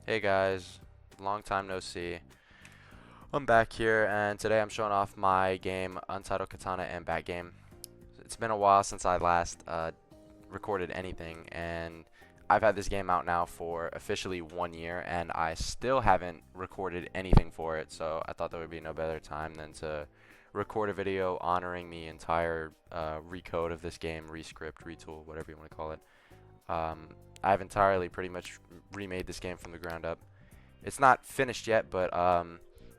Hey guys, long time no see. I'm back here and today I'm showing off my game Untitled Katana and Bat Game. It's been a while since I last recorded anything, and I've had this game out now for officially 1 year and I still haven't recorded anything for it, so I thought there would be no better time than to record a video honoring the entire recode of this game, rescript, retool, whatever you want to call it. Um, I've entirely pretty much remade this game from the ground up. It's not finished yet, but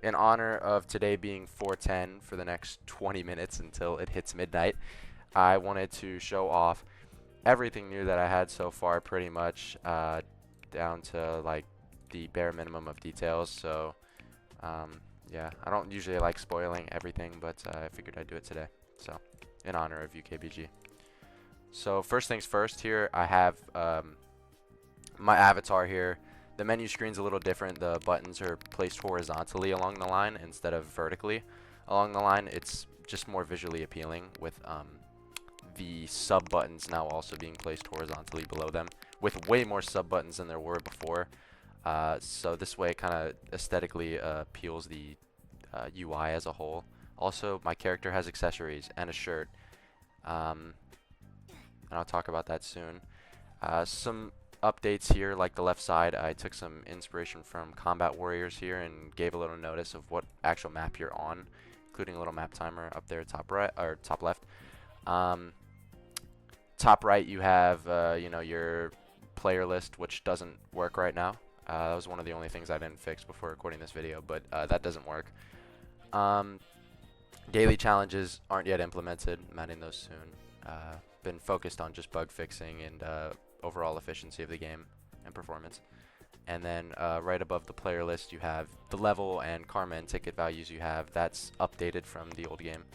in honor of today being 4:10 for the next 20 minutes until it hits midnight, I wanted to show off everything new that I had so far, pretty much down to like the bare minimum of details. So yeah, I don't usually like spoiling everything, but I figured I'd do it today. So in honor of UKBG. So first things first, here I have my avatar here. The menu screen's a little different. The buttons are placed horizontally along the line instead of vertically along the line. It's just more visually appealing with the sub buttons now also being placed horizontally below them, with way more sub buttons than there were before. So this way it kind of aesthetically appeals the UI as a whole. Also, my character has accessories and a shirt. And I'll talk about that soon. Some updates here, like the left side, I took some inspiration from Combat Warriors here and gave a little notice of what actual map you're on, including a little map timer up there top right or top left. Top right you have your player list, which doesn't work right now. That was one of the only things I didn't fix before recording this video, but that doesn't work. Daily challenges aren't yet implemented. I'm adding those soon. Been focused on just bug fixing and overall efficiency of the game and performance. And then right above the player list you have the level and karma and ticket values you have. That's updated from the old game.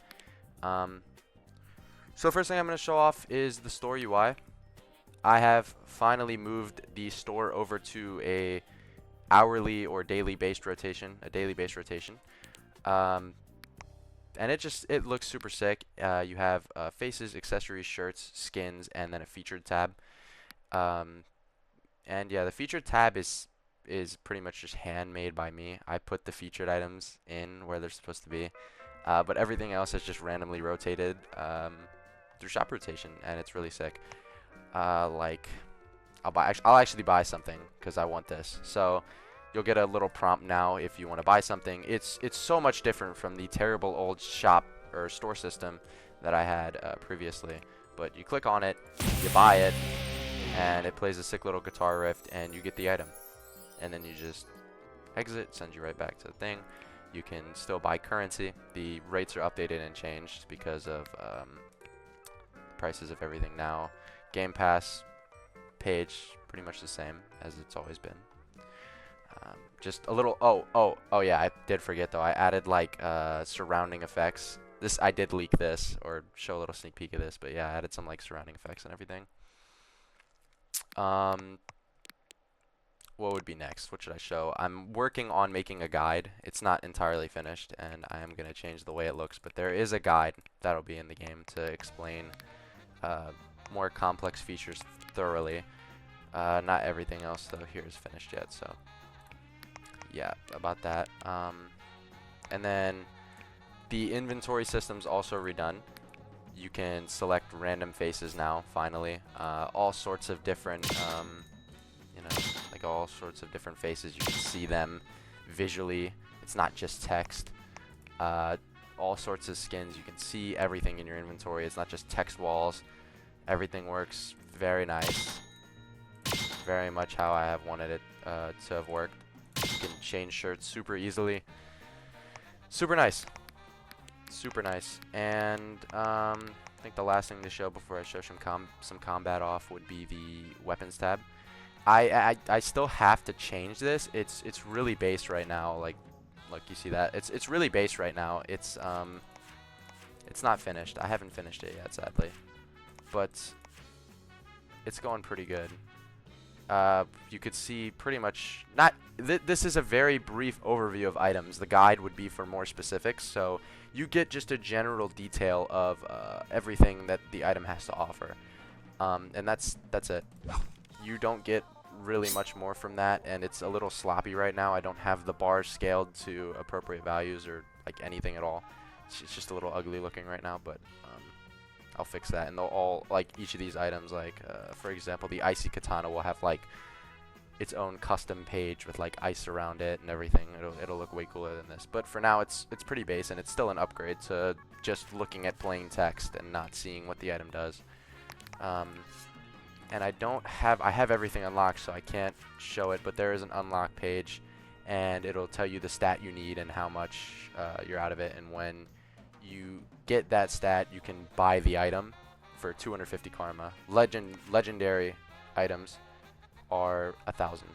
So first thing I'm going to show off is the store UI. I have finally moved the store over to a hourly or daily based rotation, and it looks super sick. You have faces, accessories, shirts, skins, and then a featured tab. And yeah, the featured tab is pretty much just handmade by me. I put the featured items in where they're supposed to be, but everything else is just randomly rotated through shop rotation, and it's really sick. Like I'll actually buy something because I want this. So you'll get a little prompt now if you want to buy something. It's so much different from the terrible old shop or store system that I had previously. But you click on it, you buy it, and it plays a sick little guitar riff, and you get the item. And then you just exit, sends you right back to the thing. You can still buy currency. The rates are updated and changed because of prices of everything now. Game Pass page, pretty much the same as it's always been. Just a little, oh yeah, I did forget though, I added like surrounding effects. I did leak this, or show a little sneak peek of this, but yeah, I added some like surrounding effects and everything. What would be next? What should I show? I'm working on making a guide. It's not entirely finished, and I am going to change the way it looks, but there is a guide that'll be in the game to explain more complex features thoroughly. Not everything else though here is finished yet, so yeah, about that. And then the inventory system's also redone. You can select random faces now, finally. All sorts of different, like all sorts of different faces. You can see them visually. It's not just text. All sorts of skins. You can see everything in your inventory. It's not just text walls. Everything works very nice. Very much how I have wanted it to have worked. You can change shirts super easily. Super nice. Super nice. And I think the last thing to show before I show some combat off would be the weapons tab. I still have to change this. It's really base right now. Like look, you see that? It's really base right now. It's not finished. I haven't finished it yet, sadly. But it's going pretty good. You could see pretty much this is a very brief overview of items. The guide would be for more specifics, so you get just a general detail of everything that the item has to offer, and that's it. You don't get really much more from that, and it's a little sloppy right now. I don't have the bars scaled to appropriate values or like anything at all. It's just a little ugly looking right now, but I'll fix that. And they'll all, like, each of these items, like for example, the icy katana will have like its own custom page with like ice around it and everything. It'll look way cooler than this. But for now, it's pretty base, and it's still an upgrade to just looking at plain text and not seeing what the item does. And I have everything unlocked, so I can't show it, but there is an unlock page, and it'll tell you the stat you need and how much you're out of it. And when you get that stat, you can buy the item for 250 karma. Legendary items are 1,000.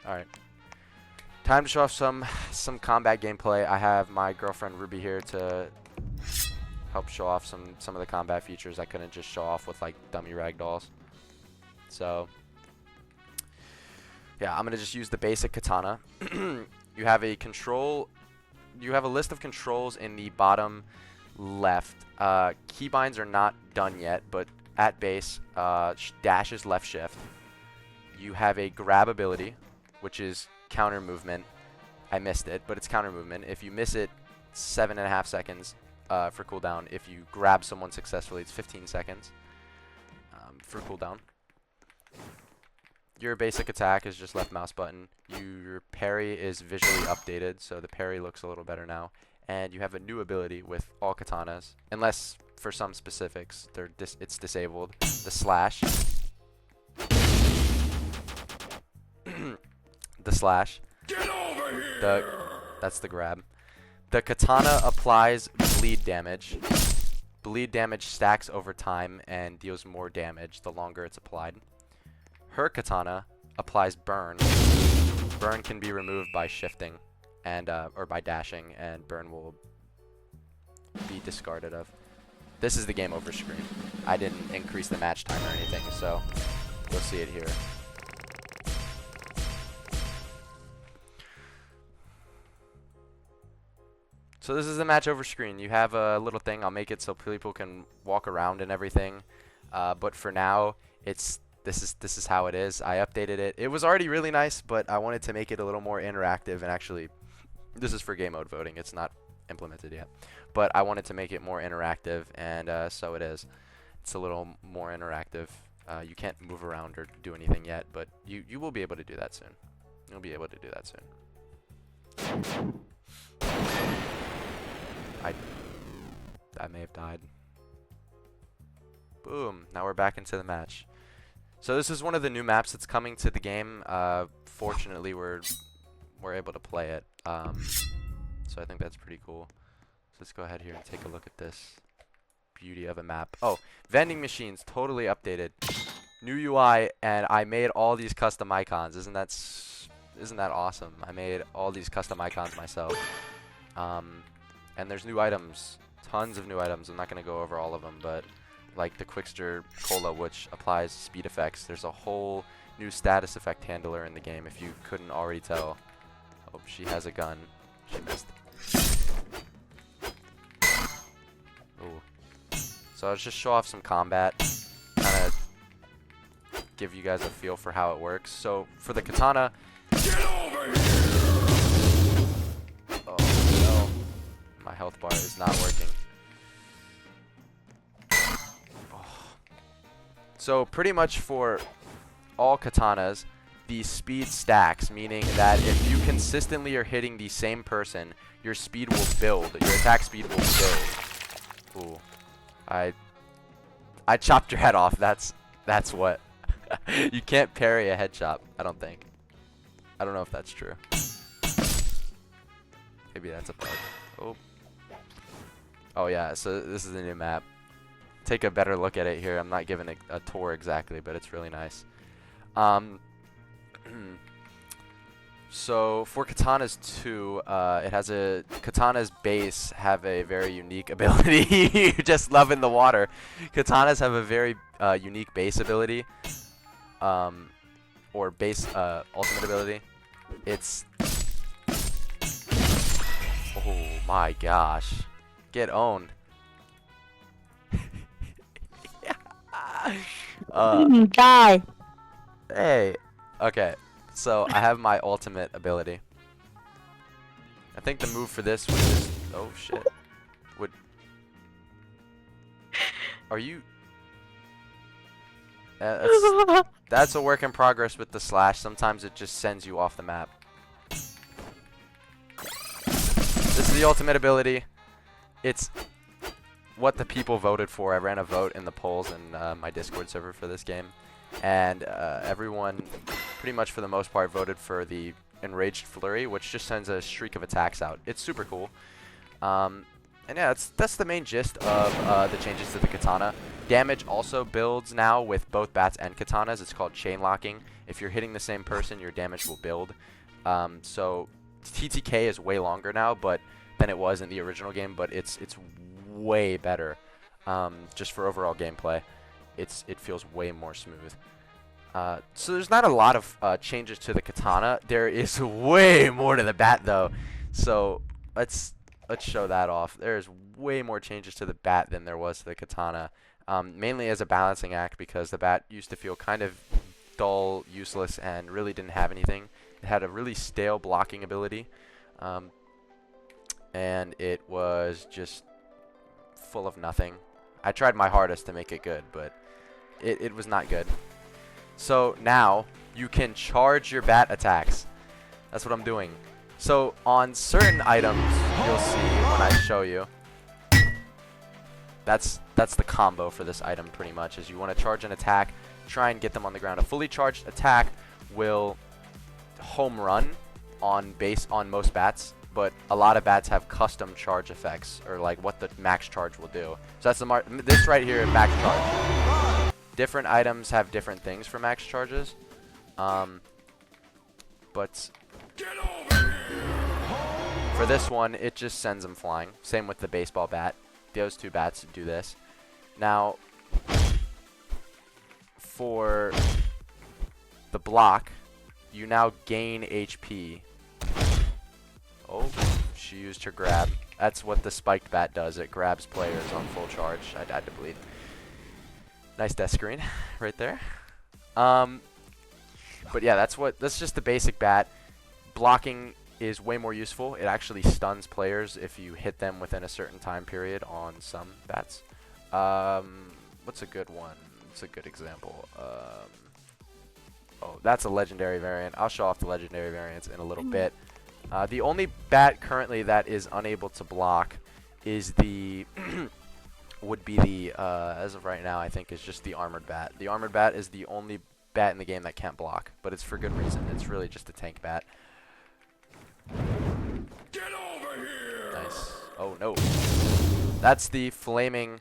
Alright. Time to show off some combat gameplay. I have my girlfriend Ruby here to help show off some of the combat features I couldn't just show off with like dummy ragdolls. So yeah, I'm gonna just use the basic katana. You have a list of controls in the bottom left. Keybinds are not done yet, but at base, dash is left shift. You have a grab ability, which is counter movement. I missed it, but it's counter movement. If you miss it, 7.5 seconds for cooldown. If you grab someone successfully, it's 15 seconds for cooldown. Your basic attack is just left mouse button. Your parry is visually updated, so the parry looks a little better now. And you have a new ability with all katanas, unless for some specifics it's disabled. The slash. The slash. Get over here! That's the grab. The katana applies bleed damage. Bleed damage stacks over time and deals more damage the longer it's applied. Her katana applies burn. Burn can be removed by shifting and or by dashing, and burn will be discarded of. This is the game over screen. I didn't increase the match time or anything, so you'll see it here. So this is the match over screen. You have a little thing. I'll make it so people can walk around and everything. But for now, this is how it is. I updated it. It was already really nice, but I wanted to make it a little more interactive. And actually, this is for game mode voting. It's not implemented yet. But I wanted to make it more interactive, and so it is. It's a little more interactive. You can't move around or do anything yet, but you will be able to do that soon. You'll be able to do that soon. I may have died. Boom. Now we're back into the match. So this is one of the new maps that's coming to the game. Fortunately, we're able to play it. So I think that's pretty cool. So let's go ahead here and take a look at this beauty of a map. Oh, vending machines totally updated. New UI, and I made all these custom icons. Isn't that awesome? I made all these custom icons myself. And there's new items, tons of new items. I'm not going to go over all of them, but like the Quickster Cola, which applies speed effects. There's a whole new status effect handler in the game, if you couldn't already tell. Oh, she has a gun. She missed. Ooh. So I'll just show off some combat, kind of give you guys a feel for how it works. So for the katana... Get over here! Oh, no. My health bar is not working. Oh. So pretty much for all katanas, the speed stacks, meaning that if you consistently are hitting the same person, your speed will build. Your attack speed will build. Ooh. I chopped your head off. That's what. You can't parry a head chop, I don't think. I don't know if that's true. Maybe that's a bug. Oh. Oh yeah, so this is a new map. Take a better look at it here. I'm not giving it a tour exactly, but it's really nice. So for katanas too, it has a katana's base have a very unique ability. You're just loving the water. Katanas have a very unique base ability, or base ultimate ability. It's oh my gosh, get owned. Die. Hey. Okay. So I have my ultimate ability. I think the move for this would just. Oh shit. Would. Are you? That's a work in progress with the slash. Sometimes it just sends you off the map. This is the ultimate ability. It's what the people voted for. I ran a vote in the polls in my Discord server for this game, and everyone, pretty much for the most part, voted for the Enraged Flurry, which just sends a streak of attacks out. It's super cool. And yeah, that's the main gist of the changes to the katana. Damage also builds now with both bats and katanas. It's called chain locking. If you're hitting the same person, your damage will build. So TTK is way longer now, but than it was in the original game, but it's way better. Just for overall gameplay, it feels way more smooth. So there's not a lot of changes to the katana. There is way more to the bat though. So let's show that off. There's way more changes to the bat than there was to the katana. Mainly as a balancing act because the bat used to feel kind of dull, useless, and really didn't have anything. It had a really stale blocking ability. And it was just full of nothing. I tried my hardest to make it good, but it was not good. So now you can charge your bat attacks. That's what I'm doing. So on certain items, you'll see when I show you. That's the combo for this item pretty much. Is you want to charge an attack, try and get them on the ground. A fully charged attack will home run on most bats, but a lot of bats have custom charge effects or like what the max charge will do. So that's this right here, max charge. Different items have different things for max charges, but for this one, it just sends them flying. Same with the baseball bat. Those two bats do this. Now, for the block, you now gain HP. Oh, she used her grab. That's what the spiked bat does. It grabs players on full charge. I had to bleed. Nice death screen right there. But yeah, that's just the basic bat. Blocking is way more useful. It actually stuns players if you hit them within a certain time period on some bats. What's a good one? What's a good example? Oh, that's a legendary variant. I'll show off the legendary variants in a little bit. The only bat currently that is unable to block is the would be the as of right now I think is just the armored bat. The armored bat is the only bat in the game that can't block, but it's for good reason. It's really just a tank bat. Get over here! Nice. Oh no. That's the flaming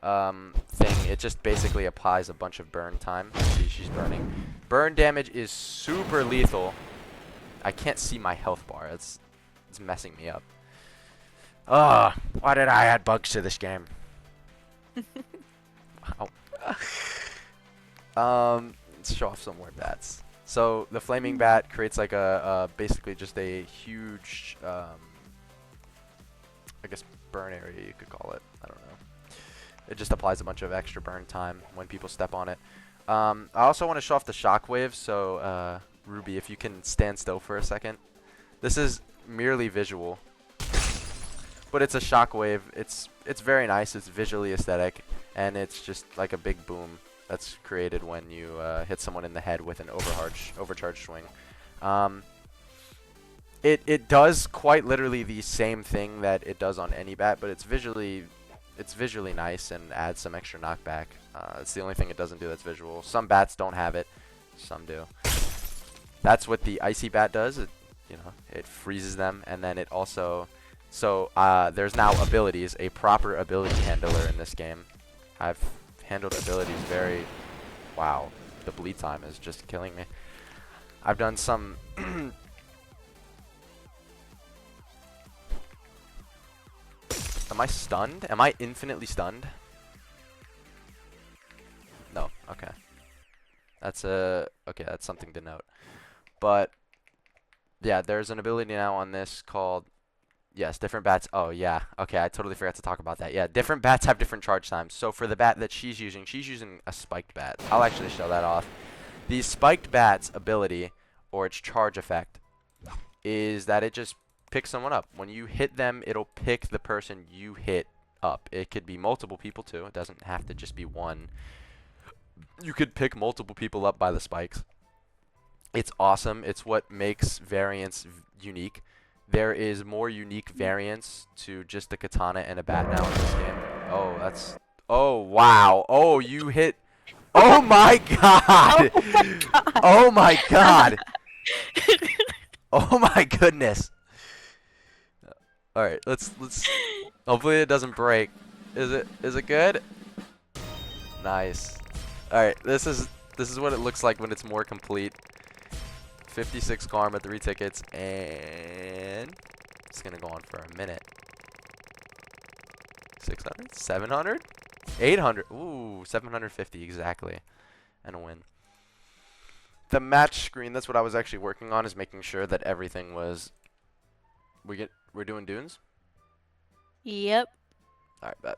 thing. It just basically applies a bunch of burn time. See, she's burning. Burn damage is super lethal. I can't see my health bar. It's messing me up. Ugh. Why did I add bugs to this game? Wow. Let's show off some more bats. So the flaming bat creates like a basically just a huge, I guess burn area you could call it. I don't know. It just applies a bunch of extra burn time when people step on it. I also want to show off the shockwave. So Ruby, if you can stand still for a second. This is merely visual, but it's a shockwave. It's very nice. It's visually aesthetic, and it's just like a big boom that's created when you hit someone in the head with an overcharged swing. It does quite literally the same thing that it does on any bat, but it's visually nice and adds some extra knockback. It's the only thing it doesn't do that's visual. Some bats don't have it, some do. That's what the icy bat does. It freezes them, and then it also there's now abilities, a proper ability handler in this game. I've handled abilities very... Wow, the bleed time is just killing me. I've done some... Am I stunned? Am I infinitely stunned? No, okay. That's something to note. But, yeah, there's an ability now on this called... Yes, different bats. Oh, yeah. Okay, I totally forgot to talk about that. Yeah, different bats have different charge times. So for the bat that she's using a spiked bat. I'll actually show that off. The spiked bat's ability, or its charge effect, is that it just picks someone up. When you hit them, it'll pick the person you hit up. It could be multiple people too. It doesn't have to just be one. You could pick multiple people up by the spikes. It's awesome. It's what makes variants unique. There is more unique variants to just the katana and a bat now in this game. Oh, that's... Oh, wow. Oh, you hit... Oh my god! Oh my god. Oh my god! Oh my goodness! Alright, let's... Hopefully it doesn't break. Is it good? Nice. Alright, this is what it looks like when it's more complete. 56 karma, 3 tickets, and it's gonna go on for a minute. 600, 700, 800. Ooh, 750 exactly, and a win. The match screen. That's what I was actually working on, is making sure that everything was. We're doing dunes. Yep. All right, bet.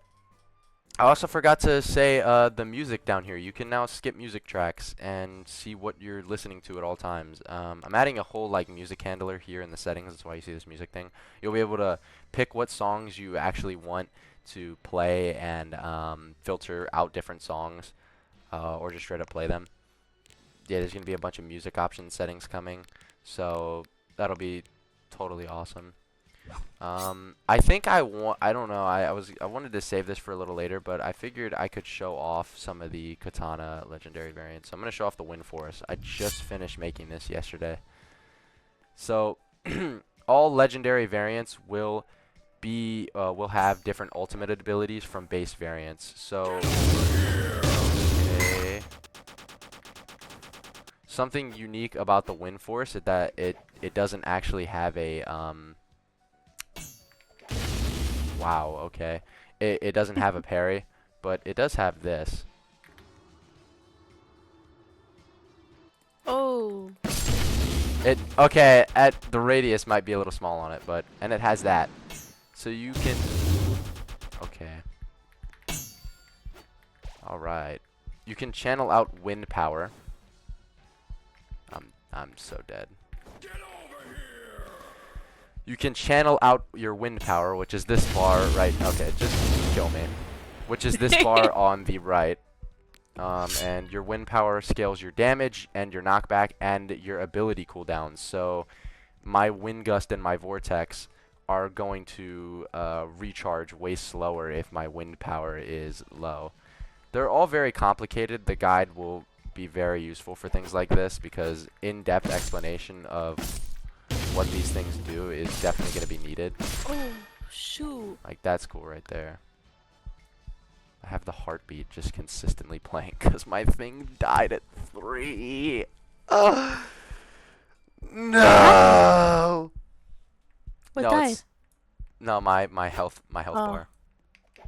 I also forgot to say the music down here. You can now skip music tracks and see what you're listening to at all times. I'm adding a whole like music handler here in the settings. That's why you see this music thing. You'll be able to pick what songs you actually want to play and filter out different songs or just straight up play them. Yeah, there's going to be a bunch of music option settings coming. So that'll be totally awesome. I think I don't know. I wanted to save this for a little later, but I figured I could show off some of the Katana legendary variants. So I'm gonna show off the Wind Force. I just finished making this yesterday. So all legendary variants will have different ultimate abilities from base variants. So okay. Something unique about the Wind Force is that it doesn't actually have a wow, okay. It doesn't have a parry, but it does have this. Oh. Okay, at the radius might be a little small on it, and it has that. So you can okay. Alright. You can channel out wind power. I'm so dead. Get over here! You can channel out your wind power, which is this bar right. Okay, just kill me. Which is this bar on the right. And your wind power scales your damage and your knockback and your ability cooldowns. So my wind gust and my vortex are going to recharge way slower if my wind power is low. They're all very complicated. The guide will be very useful for things like this because in-depth explanation of what these things do is definitely going to be needed. Oh, shoot. Like, that's cool right there. I have the heartbeat just consistently playing because my thing died at 3. No! What No, died? it's... No, my health bar.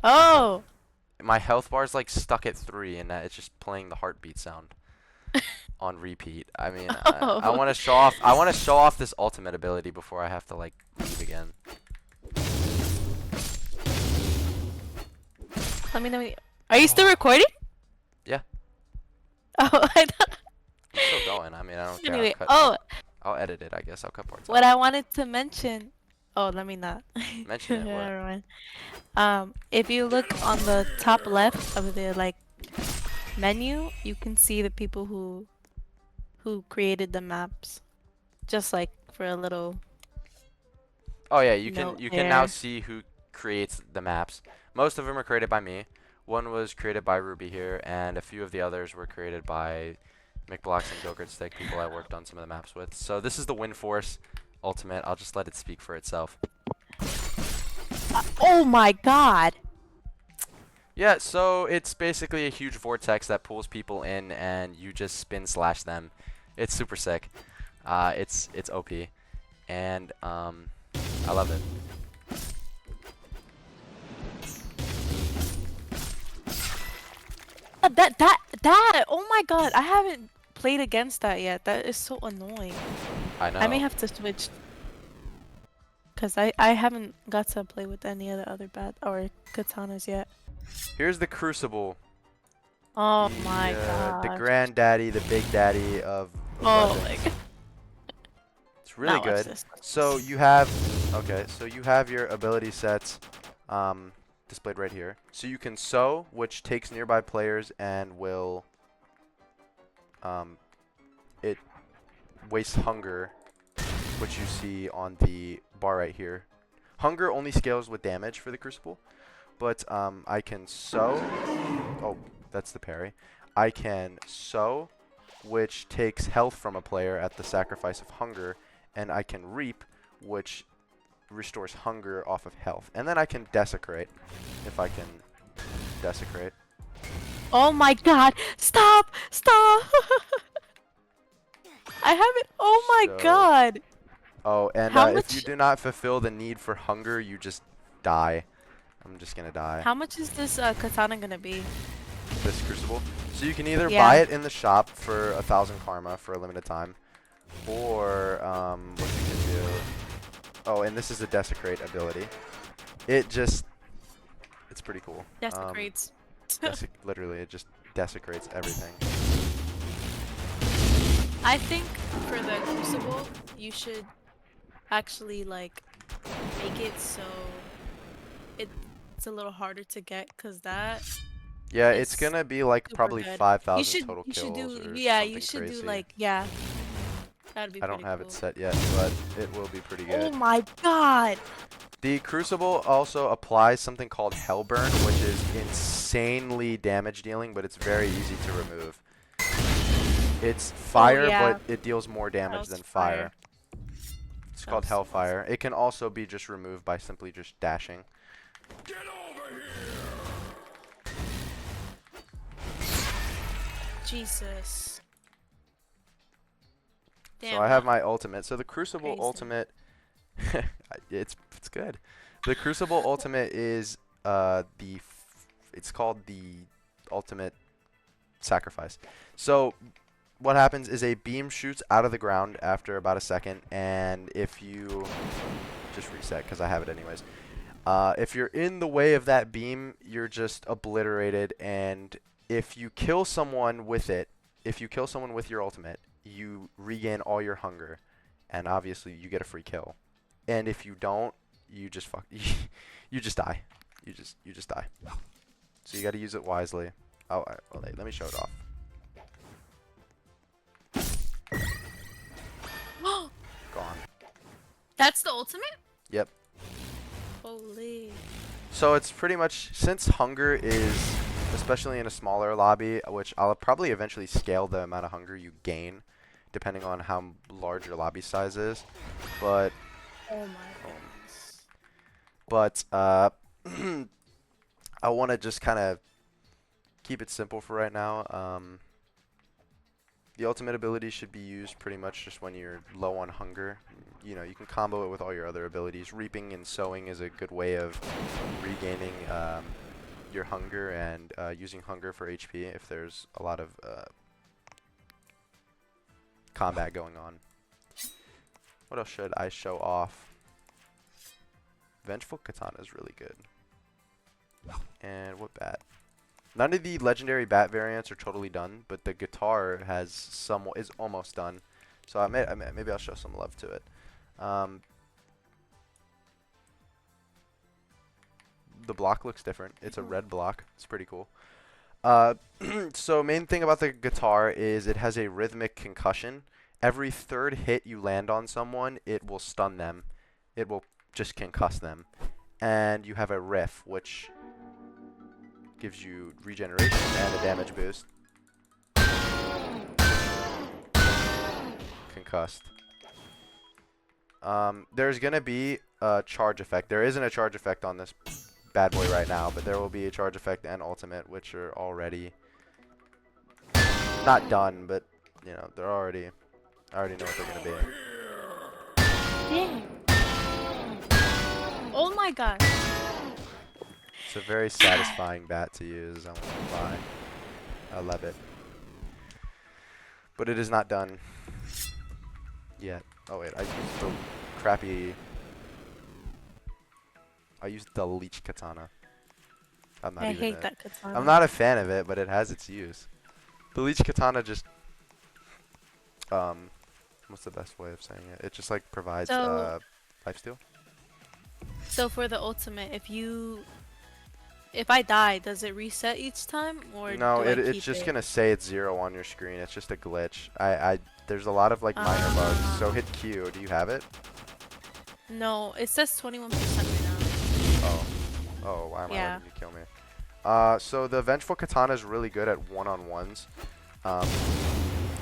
Oh. My health bar is like stuck at 3 and it's just playing the heartbeat sound on repeat. I mean, Oh. I want to show off. I want to show off this ultimate ability before I have to like leave again. Let me. Are you still recording? Yeah. Oh, I thought. I'm still going. I mean, I don't care. Anyway, I'll edit it. I guess I'll cut parts what out. I wanted to mention. Oh, let me not. Mention it. What? Never mind. If you look on the top left of the like menu, you can see the people who created the maps. Just like for a little. Oh yeah, you note can now there. see who creates the maps. Most of them are created by me. One was created by Ruby here, and a few of the others were created by McBlocks and Gogurt Stick, people I worked on some of the maps with. So this is the Wind Force Ultimate. I'll just let it speak for itself. Oh my god! Yeah, so it's basically a huge vortex that pulls people in, and you just spin slash them. It's super sick. It's OP, and I love it. That! Oh my god! I haven't played against that yet. That is so annoying. I know. I may have to switch. Cause I haven't got to play with any of the other bad or katanas yet. Here's the Crucible. Oh my The gosh. granddaddy, the big daddy of Oh my weapons. god. It's really Now watch good. this. Watch So this. you have, okay, so you have your ability sets displayed right here. So you can sow, which takes nearby players and will, it wastes hunger, which you see on the bar right here. Hunger only scales with damage for the Crucible, but I can sow. Oh, that's the parry. I can sow, which takes health from a player at the sacrifice of hunger, and I can reap, which restores hunger off of health. And then I can desecrate, if I can desecrate. Oh my god. Stop. Stop. I haven't. Oh my So, god. oh, and How if you much? do not fulfill the need for hunger, you just die. I'm just gonna die. How much is this katana gonna be? This Crucible. So you can either buy Yeah. it in the shop for 1,000 karma for a limited time, or what you can do. Oh, and this is the desecrate ability. It just, it's pretty cool. Desecrates. Literally, it just desecrates everything. I think for the crucible, you should actually like make it so it's a little harder to get, cause that Yeah, it's is gonna be like super probably good. 5,000 total You should kills do or yeah, you something should do crazy. like yeah. That'd be I don't pretty have it cool. set yet, but it will be pretty Oh good. my god. The Crucible also applies something called Hellburn, which is insanely damage dealing, but it's very easy to remove. It's Oh fire, yeah. but it deals more damage That was than fire. fire. It's That called was so awesome. Hellfire. It can also be just removed by simply just dashing. Get over here! Jesus. So Damn, I have that my ultimate. So the Crucible crazy. ultimate, it's good. The Crucible ultimate is it's called the ultimate sacrifice. So what happens is a beam shoots out of the ground after about a second, and if you just reset because I have it anyways. If you're in the way of that beam, you're just obliterated, and if you kill someone with it, if you kill someone with your ultimate, you regain all your hunger, and obviously you get a free kill. And if you don't, you just you just die. You just die. So you got to use it wisely. Oh, well, wait, let me show it off. Gone. That's the ultimate? Yep. Holy. So it's pretty much, since hunger is, especially in a smaller lobby, which I'll probably eventually scale the amount of hunger you gain, depending on how large your lobby size is. But, Oh my goodness. I want to just kind of keep it simple for right now. The ultimate ability should be used pretty much just when you're low on hunger. You know, you can combo it with all your other abilities. Reaping and sowing is a good way of regaining your hunger and using hunger for HP if there's a lot of combat going on. What else should I show off? Vengeful Katana is really good. And what bat? None of the legendary bat variants are totally done, but the guitar is almost done. So maybe I'll show some love to it. The block looks different. It's a red block. It's pretty cool. So main thing about the guitar is it has a rhythmic concussion. Every third hit you land on someone, it will stun them. It will just concuss them. And you have a riff, which gives you regeneration and a damage boost. Concussed. There's gonna be a charge effect. There isn't a charge effect on this bad boy right now, but there will be a charge effect and ultimate, which are already not done, but you know, they're already. I already know what they're gonna be. Dang. Oh my god. It's a very satisfying bat to use. I won't lie. I love it. But it is not done yet. Oh wait, I used the crappy. I used the leech katana. I'm not I even. hate that I'm katana. not a fan of it, but it has its use. The leech katana just um, what's the best way of saying it? It just like provides So, lifesteal. so for the ultimate, if I die, does it reset each time or No, do I it's keep just it? gonna say it's 0 on your screen. It's just a glitch. There's a lot of like minor bugs. So hit Um, Q. Do you have it? no, it says 21% right now. Oh. Oh, why am I letting Yeah. you kill me? So the Vengeful Katana is really good at one-on-ones. Um,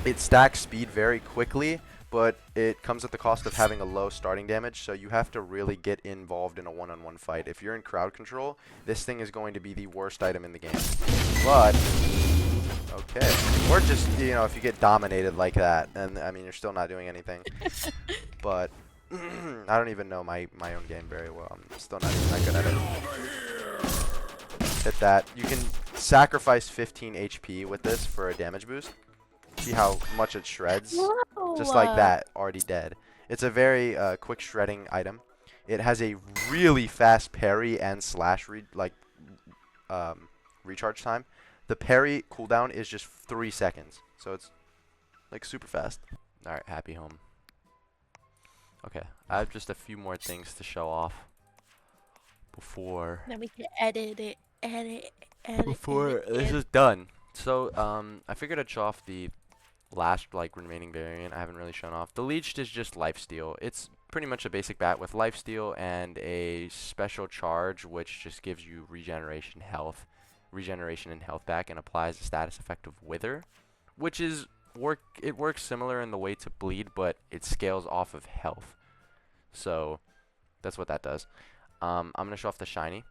it stacks speed very quickly, but it comes at the cost of having a low starting damage, so you have to really get involved in a one-on-one fight. If you're in crowd control, this thing is going to be the worst item in the game. But, okay. Or just, if you get dominated like that, and I mean, you're still not doing anything. But, I don't even know my own game very well. I'm still not even that good at it. Hit that. You can sacrifice 15 HP with this for a damage boost. See how much it shreds? Just like Whoa. that, already dead. It's a very quick shredding item. It has a really fast parry and slash recharge time. The parry cooldown is just 3 seconds, so it's like super fast. All right, happy home. Okay, I have just a few more things to show off before Then we can edit it, edit this it. is done. So I figured I'd show off the last remaining variant I haven't really shown off. The leeched is just lifesteal. It's pretty much a basic bat with lifesteal and a special charge which just gives you regeneration and health back, and applies the status effect of wither, which is it works similar in the way to bleed, but it scales off of health. So that's what that does. I'm gonna show off the shiny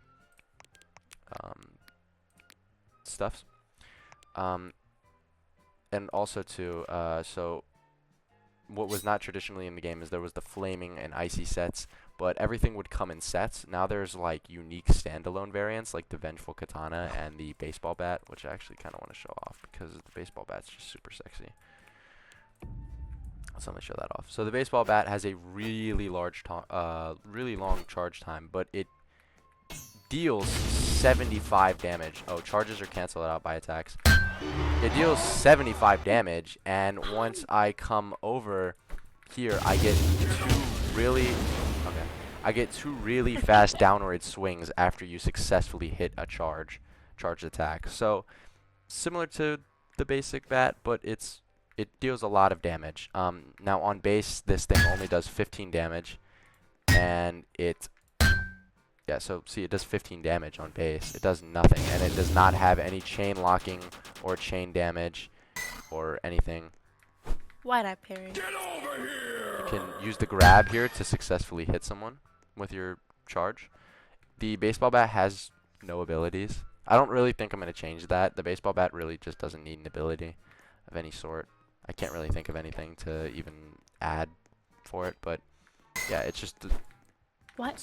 stuffs. And also too, so what was not traditionally in the game is there was the flaming and icy sets, but everything would come in sets. Now there's like unique standalone variants like the Vengeful Katana and the baseball bat, which I actually kind of want to show off because the baseball bat's just super sexy. So let me show that off. So the baseball bat has a really really long charge time, but it deals 75 damage. Oh, charges are canceled out by attacks. It deals 75 damage, and once I come over here, I get two really fast downward swings after you successfully hit a charged attack. So similar to the basic bat, but it deals a lot of damage. Now on base, this thing only does 15 damage, and so see, it does 15 damage on base. It does nothing, and it does not have any chain locking or chain damage or anything. Why'd I parry? Get over here! You can use the grab here to successfully hit someone with your charge. The baseball bat has no abilities. I don't really think I'm going to change that. The baseball bat really just doesn't need an ability of any sort. I can't really think of anything to even add for it, but yeah, it's just... What?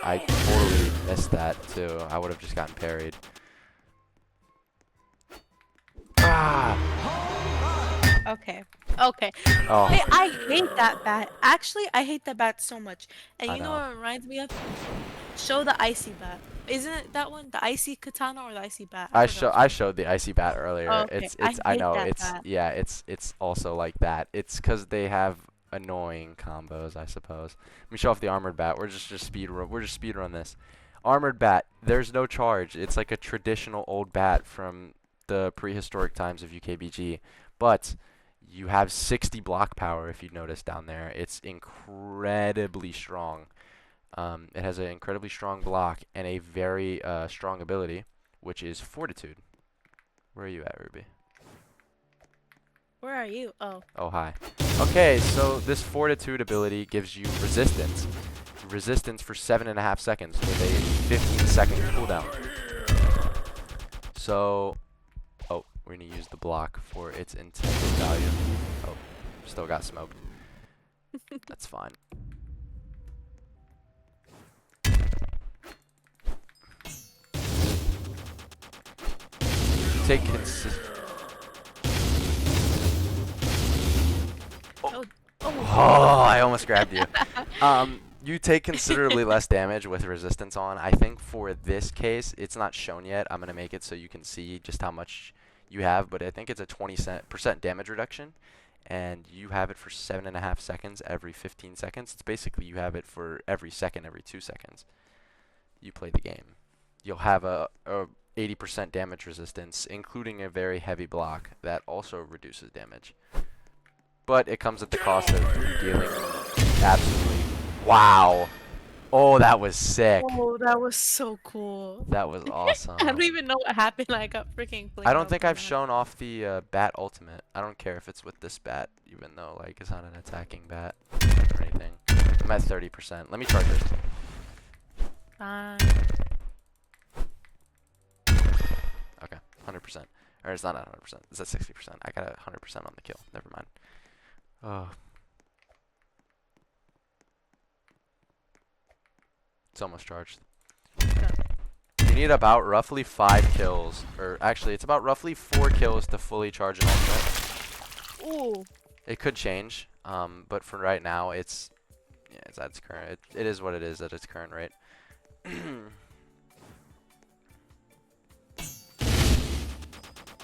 I totally missed that too. I would have just gotten parried. Ah! Okay. Okay. Oh, Hey, I hate that bat. Actually, I hate that bat so much. And I you know know. what it reminds me of? Show the icy bat. Isn't it that one? The icy katana or the icy bat? I forgot which I one. showed the icy bat earlier. Oh, okay. I I hate know that bat. it's also like that. It's 'cause they have annoying combos, I suppose. Let me show off the armored bat. We're just speed run this. Armored bat. There's no charge. It's like a traditional old bat from the prehistoric times of UKBG, but you have 60 block power if you notice down there. It's incredibly strong. It has an incredibly strong block and a very strong ability, which is Fortitude. Where are you at, Ruby? Where are you? Oh. Oh, hi. Okay, so this Fortitude ability gives you resistance. Resistance for 7.5 seconds with a 15-second cooldown. So, we're going to use the block for its intended value. Oh, still got smoked. That's fine. Take Oh. Oh, I almost grabbed you. You take considerably less damage with resistance on. I think for this case, it's not shown yet. I'm going to make it so you can see just how much you have, but I think it's a 20% damage reduction, and you have it for 7.5 seconds every 15 seconds. It's basically you have it for every second, every 2 seconds you play the game. You'll have a 80% damage resistance, including a very heavy block that also reduces damage. But it comes at the cost of you dealing absolutely. Wow. Oh, that was sick. Oh, that was so cool. That was awesome. I don't even know what happened. I got freaking I flamed don't up think on I've that. shown off the bat ultimate. I don't care if it's with this bat, even though like it's not an attacking bat or anything. I'm at 30%. Let me charge it. Fine. Okay, 100%. Or it's not at 100%. It's at 60%. I got a 100% on the kill. Never mind. Oh. It's almost charged. You need about roughly 5 kills, or actually it's about roughly 4 kills to fully charge an ultimate. Ooh. It could change, but for right now it's at its current. It is what it is at its current rate.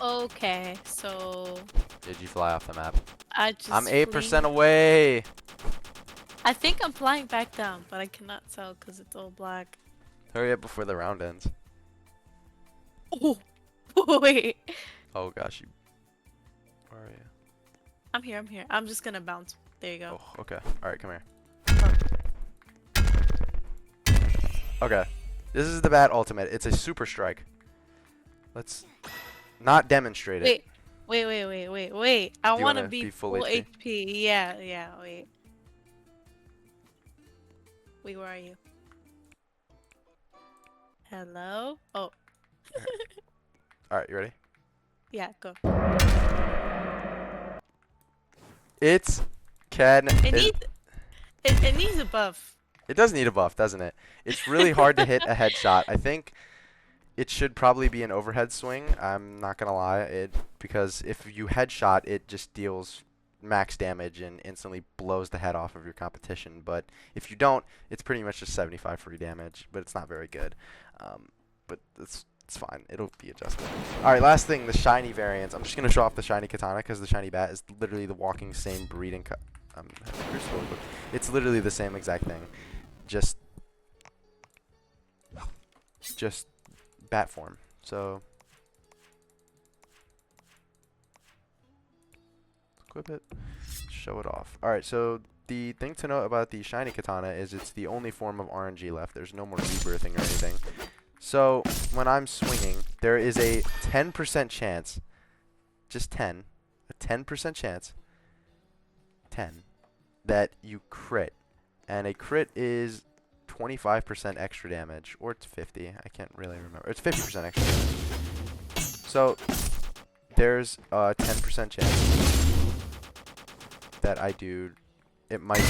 Okay, so Did you fly off the map? I just I'm 8% flew. away. I think I'm flying back down, but I cannot tell because it's all black. Hurry up before the round ends. Oh, wait. Oh gosh, you. Where are you? I'm here. I'm here. I'm just gonna bounce. There you go. Oh, okay. All right, come here. Okay, this is the bat ultimate. It's a super strike. Let's not demonstrate it. Wait. I Do you want to wanna be be full full HP? HP. Yeah, wait. Wait, where are you? Hello? Oh, All right, you ready? yeah, go. It's Ken. It needs a buff. It does need a buff, doesn't it? It's really hard to hit a headshot. I think it should probably be an overhead swing. I'm not gonna lie, because if you headshot, it just deals max damage and instantly blows the head off of your competition. But if you don't, it's pretty much just 75 free damage, but it's not very good. But it's fine. It'll be adjusted. All right, last thing, the shiny variants. I'm just gonna show off the shiny katana because the shiny bat is literally the walking same breeding. It's literally the same exact thing, just bat form. So equip it, show it off. All right, so the thing to note about the shiny katana is it's the only form of RNG left. There's no more rebirthing or anything. So when I'm swinging, there is a 10% chance, just 10, a 10% chance, 10, that you crit. And a crit is 25% extra damage, or it's 50. I can't really remember. It's 50% extra damage. So there's a 10% chance that I do. It might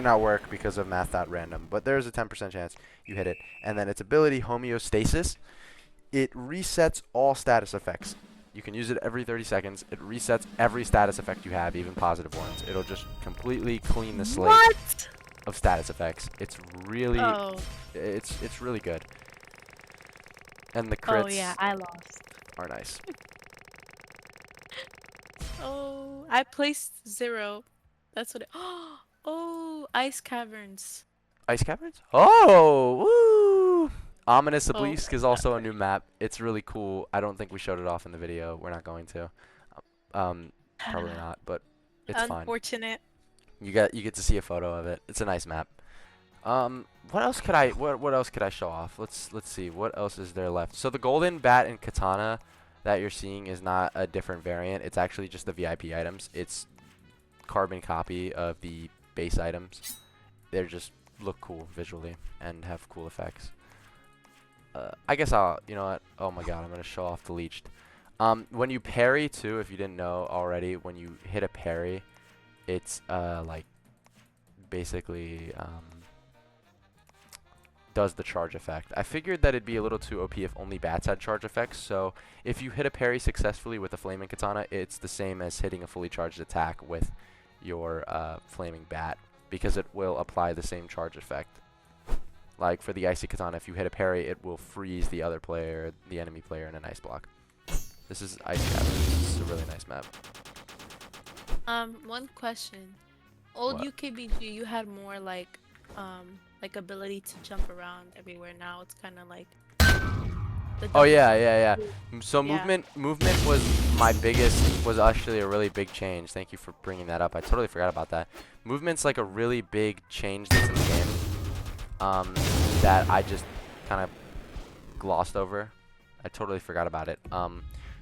not work because of math.random, but there's a 10% chance you hit it. And then its ability, homeostasis, it resets all status effects. You can use it every 30 seconds. It resets every status effect you have, even positive ones. It'll just completely clean the slate What? of status effects. It's really, Oh. it's really good. And the Oh crits yeah, I lost. are nice. Oh, I placed 0. That's what it. Oh, ice caverns. Ice Caverns? Oh, woo! Ominous Oh, Obelisk is also a new map. It's really cool. I don't think we showed it off in the video. We're not going to. Probably not, but it's fine. Unfortunate. You get to see a photo of it. It's a nice map. What else could I show off? Let's see. What else is there left? So the golden bat and katana that you're seeing is not a different variant. It's actually just the VIP items. It's carbon copy of the base items. They just look cool visually and have cool effects. I guess you know what? Oh my god, I'm gonna show off the leeched. When you parry too, if you didn't know already, when you hit a parry, it's like basically does the charge effect. I figured that it'd be a little too OP if only bats had charge effects, so if you hit a parry successfully with a flaming katana, it's the same as hitting a fully charged attack with your flaming bat, because it will apply the same charge effect. Like for the Icy Katana, if you hit a parry, it will freeze the other player, the enemy player, in an ice block. This is Ice Cavern. This is a really nice map. One question. Old What? UKBG, you had more like ability to jump around everywhere. Now it's kind of like the Oh double yeah, jump. yeah, yeah. So Yeah. movement was was actually a really big change. Thank you for bringing that up. I totally forgot about that. Movement's like a really big change that's in the game. That I just kind of glossed over. I totally forgot about it.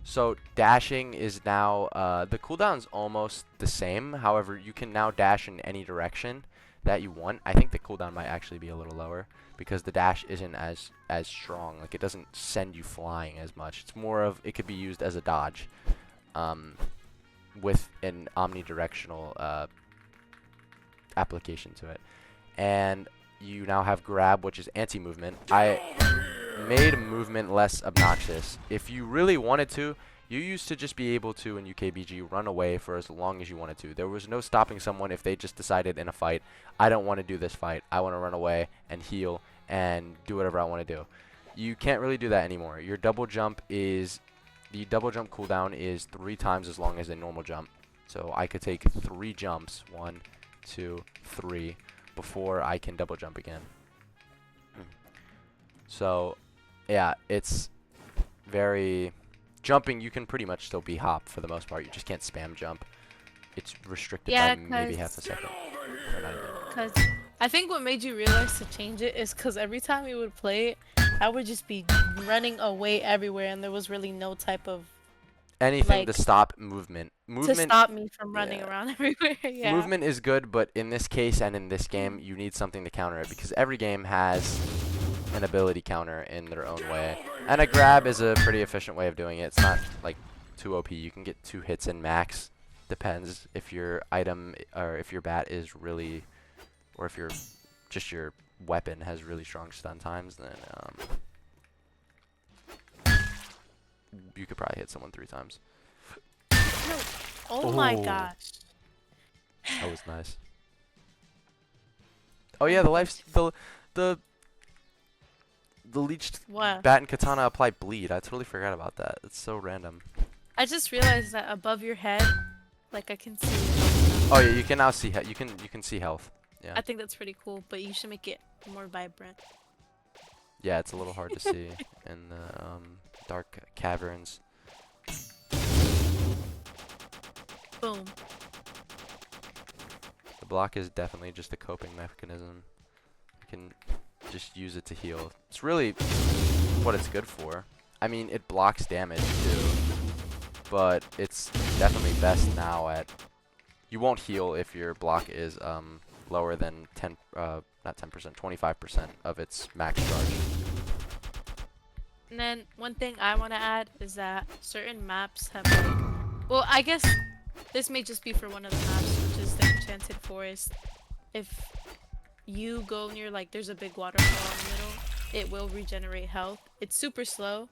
So dashing is now, the cooldown's almost the same. However, you can now dash in any direction that you want. I think the cooldown might actually be a little lower because the dash isn't as strong. Like, it doesn't send you flying as much. It's more of, it could be used as a dodge, with an omnidirectional application to it. And you now have grab, which is anti-movement. I made movement less obnoxious. If you really wanted to, you used to just be able to, in UKBG, run away for as long as you wanted to. There was no stopping someone if they just decided in a fight, I don't want to do this fight. I want to run away and heal and do whatever I want to do. You can't really do that anymore. Your double jump is, the double jump cooldown is 3 times as long as a normal jump. So I could take 3 jumps, 1, 2, 3, before I can double jump again. So yeah, it's very jumping. You can pretty much still be hop for the most part. You just can't spam jump. It's restricted Yeah, by maybe half a second. Or not even. cause I think what made you realize to change it is cause every time you would play it, I would just be running away everywhere, and there was really no type of Anything to like stop movement. to Movement, stop me from running yeah. around everywhere. Yeah. Movement is good, but in this case and in this game, you need something to counter it because every game has an ability counter in their own way. And a grab is a pretty efficient way of doing it. It's not like too OP. You can get 2 hits in max. Depends if your item or if your bat is really, or if your just your weapon has really strong stun times, then you could probably hit someone 3 times. No. Oh my Oh. gosh. That was nice. Oh yeah, the leeched What? bat and katana apply bleed. I totally forgot about that. It's so random. I just realized that above your head, like I can see. Oh yeah, you can now see you can see health. Yeah. I think that's pretty cool, but you should make it more vibrant. Yeah, it's a little hard to see in the dark caverns. Boom. The block is definitely just a coping mechanism. You can just use it to heal. It's really what it's good for. I mean, it blocks damage too, but it's definitely best now at. You won't heal if your block is lower than not 10%, 25% of its max charge. And then one thing I want to add is that certain maps have like, well, I guess this may just be for one of the maps, which is the Enchanted Forest. If you go near like there's a big waterfall in the middle, it will regenerate health. It's super slow,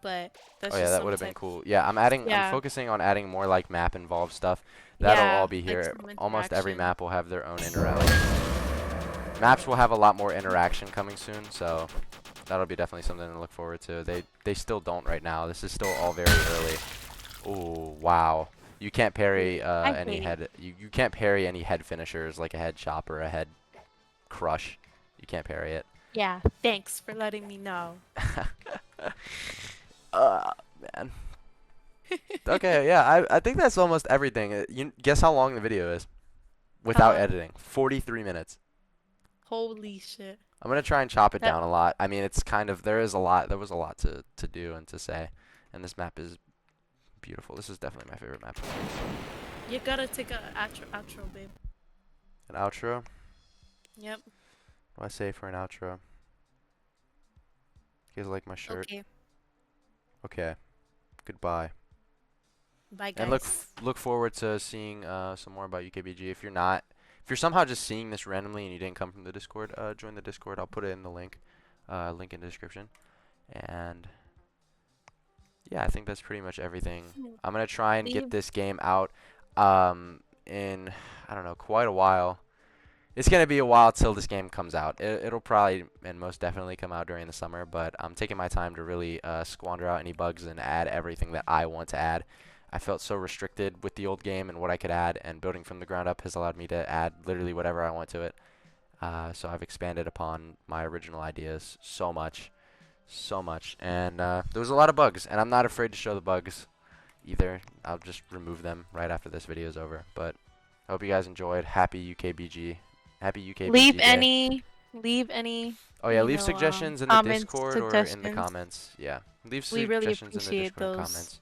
but that's Oh yeah, just that some would have been type. cool. Yeah, I'm Yeah. focusing on adding more like map involved stuff. That'll all be like here. some Almost every interaction. map will have their own interaction. Maps will have a lot more interaction coming soon, so that'll be definitely something to look forward to. They still don't right now. This is still all very early. Oh wow. You can't parry I any hate head. You can't parry any head finishers like a head chop or a head crush. You can't parry it. Yeah, thanks for letting me know. Man. Okay, yeah, I think that's almost everything. You guess how long the video is without Um, editing? 43 minutes. Holy shit. I'm gonna try and chop it That down a lot. I mean, it's kind of there was a lot to do and to say, and this map is beautiful. This is definitely my favorite map. you gotta take a outro, babe. An outro? Yep. What do I say for an outro? You guys like my shirt? Okay. Okay. Goodbye. Bye, guys. And look forward to seeing some more about UKBG. If you're somehow just seeing this randomly and you didn't come from the Discord, join the Discord. I'll put it in the link in the description. And yeah, I think that's pretty much everything. I'm gonna try and get Leave. this game out in I don't know, quite a while. It's gonna be a while till this game comes out. It'll probably and most definitely come out during the summer, but I'm taking my time to really squander out any bugs and add everything that I want to add. I felt so restricted with the old game and what I could add, and building from the ground up has allowed me to add literally whatever I want to it. So I've expanded upon my original ideas so much, and there was a lot of bugs, and I'm not afraid to show the bugs either. I'll just remove them right after this video is over. But I hope you guys enjoyed. Happy UKBG. Happy Leave UKBG Day. any, leave any, Oh yeah, leave suggestions in the comments, Discord or in the suggestions. comments. Yeah, leave We really suggestions in the appreciate Discord and those. comments.